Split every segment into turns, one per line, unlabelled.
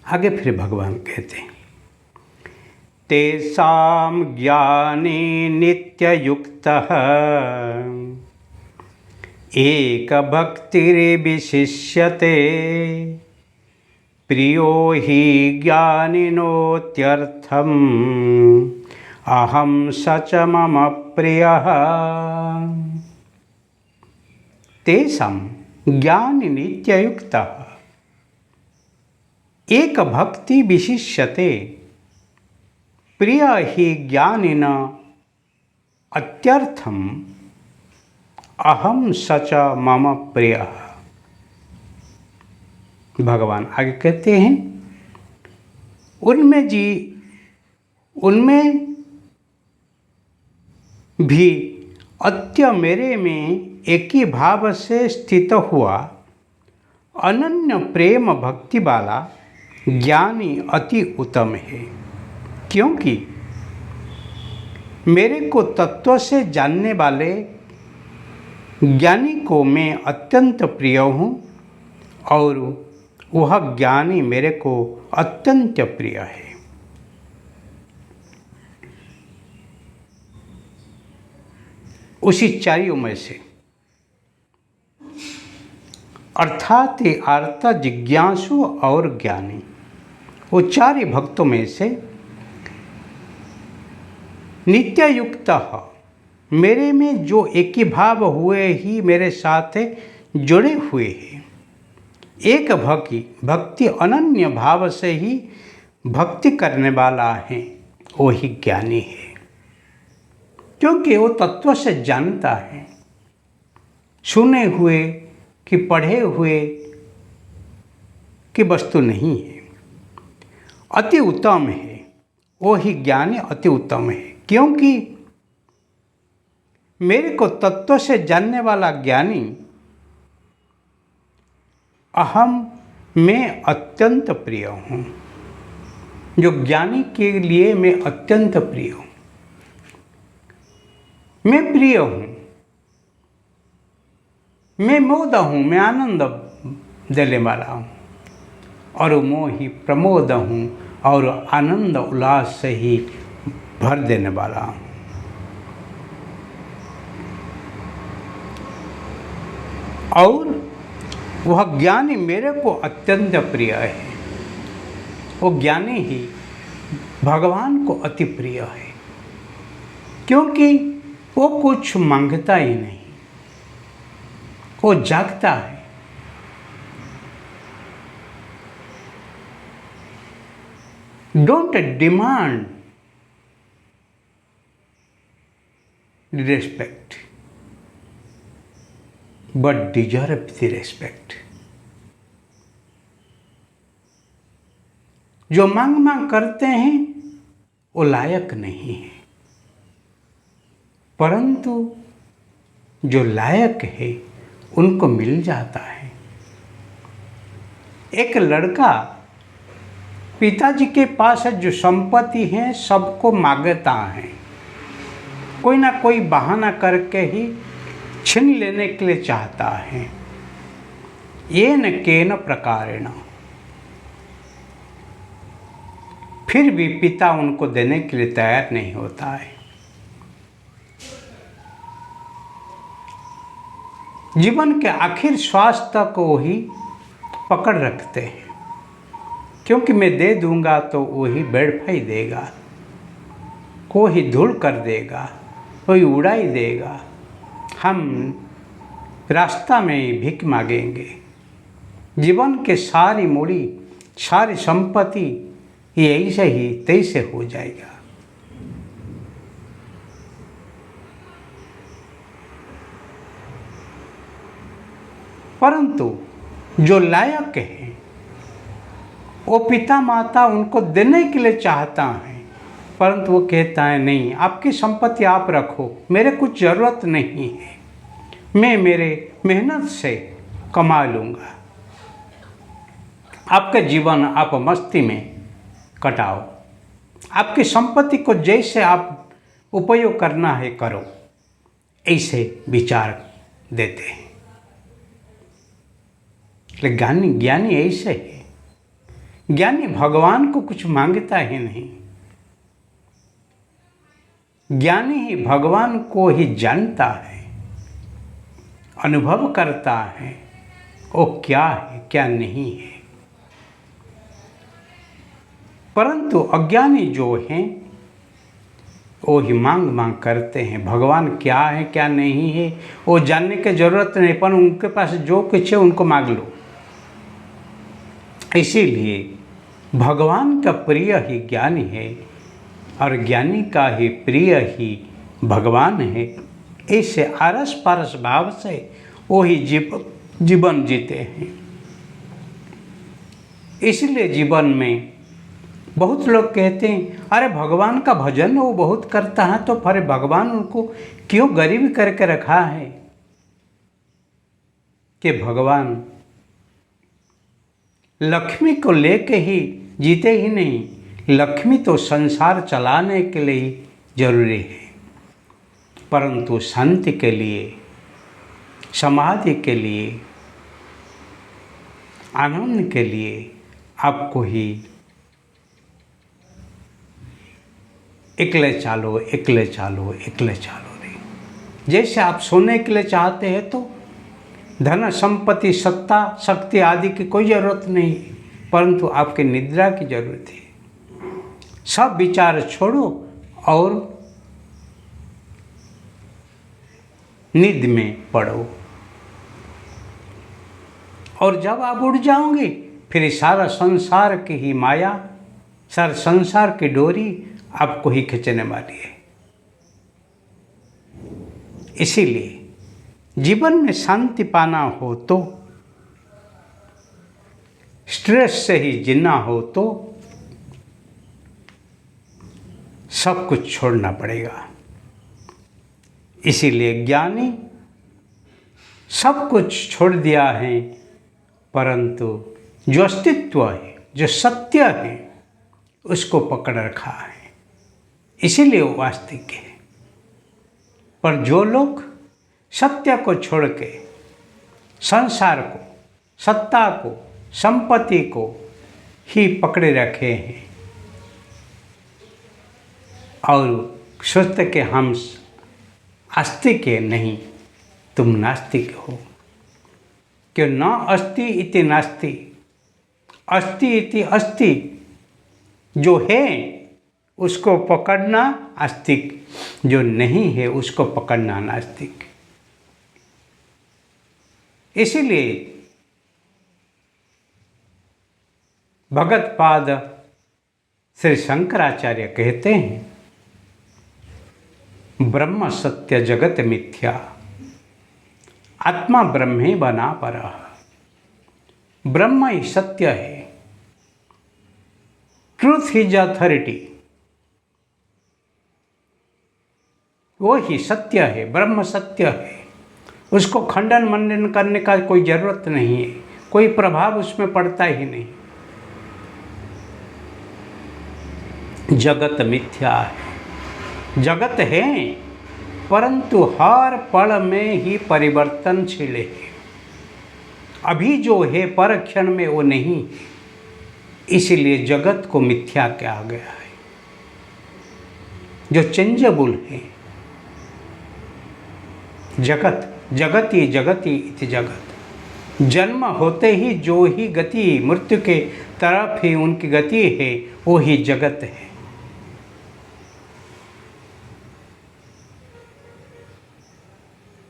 आगे फिर भगवान कहते हैं, तेषां ज्ञाने नित्ययुक्तः एकभक्तिर्विशिष्यते प्रियो हि ज्ञानिनोत्यर्थम् अहं स च मम प्रियः। तेषां ज्ञाने नित्ययुक्तः एक भक्ति विशिष्यते प्रिय हि ज्ञानिन अत्यर्थम अहम सच मम प्रिय। भगवान आगे कहते हैं, उनमें भी अत्य मेरे में एक ही भाव से स्थित हुआ अनन्य प्रेम भक्ति वाला ज्ञानी अति उत्तम है, क्योंकि मेरे को तत्व से जानने वाले ज्ञानी को मैं अत्यंत प्रिय हूँ और वह ज्ञानी मेरे को अत्यंत प्रिय है। उसी चारियों में से अर्थात अर्थ जिज्ञासु और ज्ञानी, वो चार भक्तों में से नित्ययुक्त मेरे में जो एक ही भाव हुए ही मेरे साथ जुड़े हुए हैं, एक भक्ति अनन्य भाव से ही भक्ति करने वाला है, वो ही ज्ञानी है, क्योंकि वो तत्व से जानता है, सुने हुए कि पढ़े हुए की वस्तु नहीं है, अति उत्तम है, वो ही ज्ञानी अति उत्तम है, क्योंकि मेरे को तत्व से जानने वाला ज्ञानी मैं अत्यंत प्रिय हूँ, जो ज्ञानी के लिए मैं अत्यंत प्रिय हूँ, मैं प्रिय हूँ, मैं मोद हूँ, मैं आनंद देने वाला हूँ और मोहि प्रमोद हूँ और आनंद उल्लास से ही भर देने वाला हूँ। और वह ज्ञानी मेरे को अत्यंत प्रिय है, वो ज्ञानी ही भगवान को अति प्रिय है, क्योंकि वो कुछ मांगता ही नहीं, वो जागता है। Don't demand respect but deserve the respect. जो मांग करते हैं वो लायक नहीं है, परंतु जो लायक है उनको मिल जाता है। एक लड़का पिताजी के पास जो संपत्ति है सबको मांगता है, कोई ना कोई बहाना करके ही छीन लेने के लिए चाहता है। येन केन प्रकारेण, फिर भी पिता उनको देने के लिए तैयार नहीं होता है। जीवन के आखिर श्वास तक वो ही पकड़ रखते हैं, क्योंकि मैं दे दूंगा तो वही बेड़फाई देगा, कोई धूल कर देगा, कोई उड़ाई देगा, हम रास्ता में भीख मांगेंगे। जीवन के सारी मूड़ी सारी संपत्ति ये ऐसे ही तैसे हो जाएगा। परंतु जो लायक है वो पिता माता उनको देने के लिए चाहता है, परंतु वो कहता है नहीं, आपकी संपत्ति आप रखो, मेरे कुछ ज़रूरत नहीं है, मैं मेरे मेहनत से कमा लूँगा। आपका जीवन आप मस्ती में कटाओ, आपकी संपत्ति को जैसे आप उपयोग करना है करो, ऐसे विचार देते हैं। लेकिन ज्ञानी ऐसे है ज्ञानी भगवान को कुछ मांगता ही नहीं, ज्ञानी ही भगवान को ही जानता है, अनुभव करता है वो क्या है क्या नहीं है। परंतु अज्ञानी जो हैं वो ही मांग मांग करते हैं, भगवान क्या है क्या नहीं है वो जानने की जरूरत नहीं, पर उनके पास जो कुछ है उनको मांग लो। इसीलिए भगवान का प्रिय ही ज्ञानी है और ज्ञानी का ही प्रिय ही भगवान है। इससे आरस पारस भाव से वो ही जीवन जीते हैं। इसलिए जीवन में बहुत लोग कहते हैं अरे भगवान का भजन वो बहुत करता है, तो फिर भगवान उनको क्यों गरीब करके रखा है। कि भगवान लक्ष्मी को लेके ही जीते ही नहीं, लक्ष्मी तो संसार चलाने के लिए ही जरूरी है, परंतु शांति के लिए, समाधि के लिए, आनंद के लिए आपको ही एकले चालो एकले चालो एकले चालो नहीं। जैसे आप सोने के लिए चाहते हैं तो धन संपत्ति सत्ता शक्ति आदि की कोई ज़रूरत नहीं, परंतु आपके निद्रा की जरूरत है। सब विचार छोड़ो और नींद में पड़ो, और जब आप उठ जाओगे फिर सारा संसार की ही माया, सारा संसार की डोरी आपको ही खींचने वाली है। इसीलिए जीवन में शांति पाना हो तो, स्ट्रेस से ही जीना हो तो सब कुछ छोड़ना पड़ेगा। इसीलिए ज्ञानी सब कुछ छोड़ दिया है, परंतु जो अस्तित्व है, जो सत्य है, उसको पकड़ रखा है, इसीलिए वो वास्तविक है। पर जो लोग सत्य को छोड़ के संसार को, सत्ता को, संपत्ति को ही पकड़े रखे हैं और सोचते कि हम आस्तिक है, नहीं, तुम नास्तिक हो। कि न अस्ति इति नास्ति, अस्ति इति अस्ति, जो है उसको पकड़ना आस्तिक, जो नहीं है उसको पकड़ना नास्तिक। इसीलिए भगत पाद श्री शंकराचार्य कहते हैं, ब्रह्म सत्य जगत मिथ्या, आत्मा ब्रह्मे बना परः। ब्रह्म ही सत्य है, ट्रूथ इज अथॉरिटी, वो ही सत्य है, ब्रह्म सत्य है। उसको खंडन मंडन करने का कोई ज़रूरत नहीं है, कोई प्रभाव उसमें पड़ता ही नहीं। जगत मिथ्या है, जगत है परंतु हर पल में ही परिवर्तनशील है। अभी जो है पर क्षण में वो नहीं, इसलिए जगत को मिथ्या कहा गया है। जो चेंजेबल है, जगत जगति जगति इति जगत, जन्म होते ही जो ही गति मृत्यु के तरफ ही उनकी गति है, वो ही जगत है।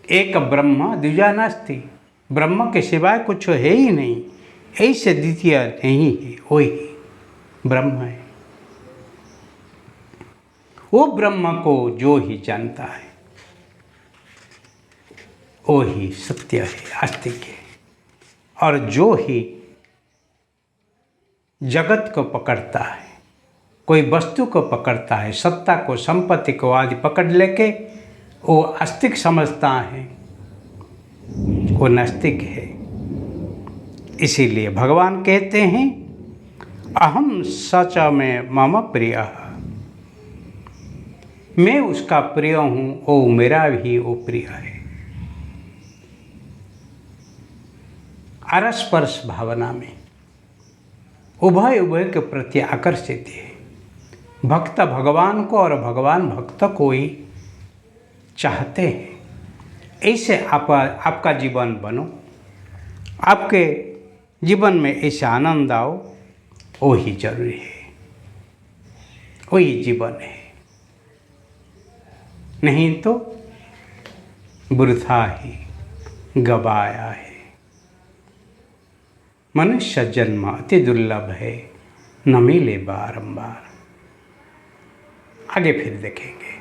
एक ब्रह्म द्विजा नास्ति, ब्रह्म के सिवाय कुछ है ही नहीं, ऐसे द्वितीय नहीं है, वो ही ब्रह्म है। वो ब्रह्म को जो ही जानता है वो ही सत्य है, आस्तिक है। और जो ही जगत को पकड़ता है, कोई वस्तु को पकड़ता है, सत्ता को, संपत्ति को आदि पकड़ लेके वो आस्तिक समझता है, वो नास्तिक है। इसीलिए भगवान कहते हैं, अहम सच में मम प्रिय, मैं उसका प्रिय हूँ, वो मेरा भी वो प्रिय है। आरस परस भावना में उभय उभय के प्रति आकर्षित है। भक्त भगवान को और भगवान भक्त को ही चाहते हैं। ऐसे आपका जीवन बनो, आपके जीवन में ऐसा आनंद आओ, वही जरूरी है, वही जीवन है। नहीं तो वृथा ही गवाया है। मनुष्य जन्म अति दुर्लभ है, न मिले बारंबार। आगे फिर देखेंगे।